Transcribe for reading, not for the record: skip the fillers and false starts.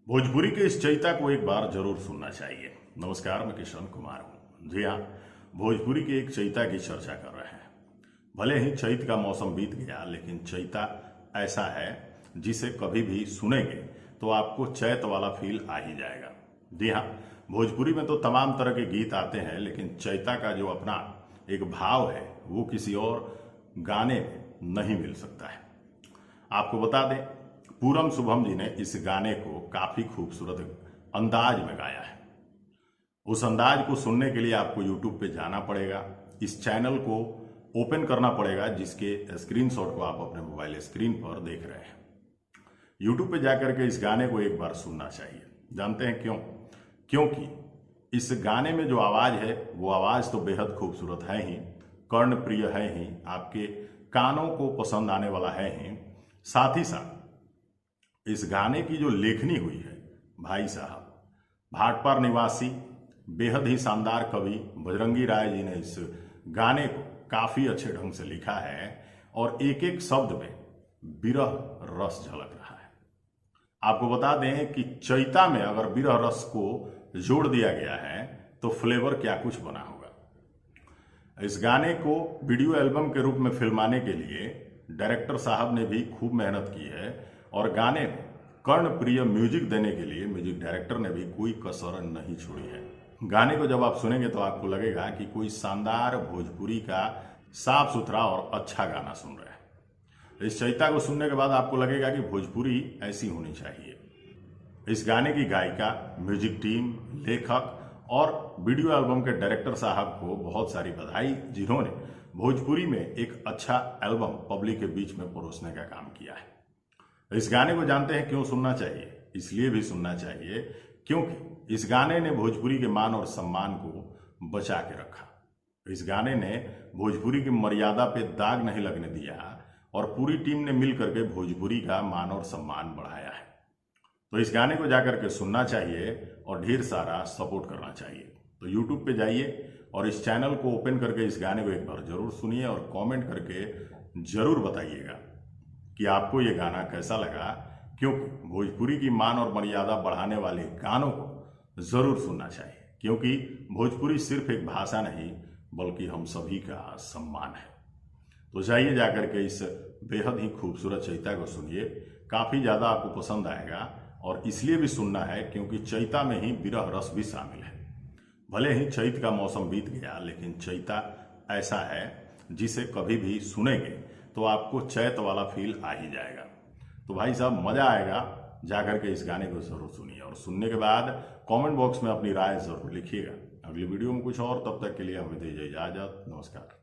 भोजपुरी के इस चैता को एक बार जरूर सुनना चाहिए। नमस्कार, मैं किशन कुमार हूँ। जी हाँ, भोजपुरी के एक चैता की चर्चा कर रहे हैं। भले ही चैत का मौसम बीत गया, लेकिन चैता ऐसा है जिसे कभी भी सुनेंगे तो आपको चैत वाला फील आ ही जाएगा। जी हाँ, भोजपुरी में तो तमाम तरह के गीत आते हैं, लेकिन चैता का जो अपना एक भाव है वो किसी और गाने में नहीं मिल सकता है। आपको बता दें, पूरम शुभम जी ने इस गाने को काफी खूबसूरत अंदाज में गाया है। उस अंदाज को सुनने के लिए आपको YouTube पे जाना पड़ेगा, इस चैनल को ओपन करना पड़ेगा जिसके स्क्रीनशॉट को आप अपने मोबाइल स्क्रीन पर देख रहे हैं। YouTube पे जाकर के इस गाने को एक बार सुनना चाहिए। जानते हैं क्यों? क्योंकि इस गाने में जो आवाज है वो आवाज तो बेहद खूबसूरत है ही, कर्ण प्रिय है ही, आपके कानों को पसंद आने वाला है ही। साथ ही साथ इस गाने की जो लेखनी हुई है, भाई साहब, भाटपार निवासी बेहद ही शानदार कवि बजरंगी राय जी ने इस गाने को काफी अच्छे ढंग से लिखा है और एक एक शब्द में विरह रस झलक रहा है। आपको बता दें कि चैता में अगर विरह रस को जोड़ दिया गया है तो फ्लेवर क्या कुछ बना होगा। इस गाने को वीडियो एल्बम के रूप में फिल्माने के लिए डायरेक्टर साहब ने भी खूब मेहनत की है और गाने में कर्ण प्रिय म्यूजिक देने के लिए म्यूजिक डायरेक्टर ने भी कोई कसर नहीं छोड़ी है। गाने को जब आप सुनेंगे तो आपको लगेगा कि कोई शानदार भोजपुरी का साफ सुथरा और अच्छा गाना सुन रहे हैं। इस चैता को सुनने के बाद आपको लगेगा कि भोजपुरी ऐसी होनी चाहिए। इस गाने की गायिका, म्यूजिक टीम, लेखक और वीडियो एल्बम के डायरेक्टर साहब को बहुत सारी बधाई, जिन्होंने भोजपुरी में एक अच्छा एल्बम पब्लिक के बीच में परोसने का काम किया है। इस गाने को जानते हैं क्यों सुनना चाहिए? इसलिए भी सुनना चाहिए क्योंकि इस गाने ने भोजपुरी के मान और सम्मान को बचा के रखा। इस गाने ने भोजपुरी की मर्यादा पे दाग नहीं लगने दिया और पूरी टीम ने मिल करके भोजपुरी का मान और सम्मान बढ़ाया है। तो इस गाने को जाकर के सुनना चाहिए और ढेर सारा सपोर्ट करना चाहिए। तो YouTube पे जाइए और इस चैनल को ओपन करके इस गाने को एक बार जरूर सुनिए और कमेंट करके जरूर बताइएगा कि आपको ये गाना कैसा लगा, क्योंकि भोजपुरी की मान और मर्यादा बढ़ाने वाले गानों को जरूर सुनना चाहिए, क्योंकि भोजपुरी सिर्फ एक भाषा नहीं बल्कि हम सभी का सम्मान है। तो जाइए जाकर के इस बेहद ही खूबसूरत चैता को सुनिए, काफी ज्यादा आपको पसंद आएगा। और इसलिए भी सुनना है क्योंकि चैता में ही विरह रस भी शामिल है। भले ही चैत का मौसम बीत गया, लेकिन चैता ऐसा है जिसे कभी भी सुनेंगे तो आपको चैत वाला फील आ ही जाएगा। तो भाई साहब, मजा आएगा, जाकर के इस गाने को जरूर सुनिए और सुनने के बाद कमेंट बॉक्स में अपनी राय जरूर लिखिएगा। अगली वीडियो में कुछ और, तब तक के लिए हमें दीजिए इजाजत। नमस्कार।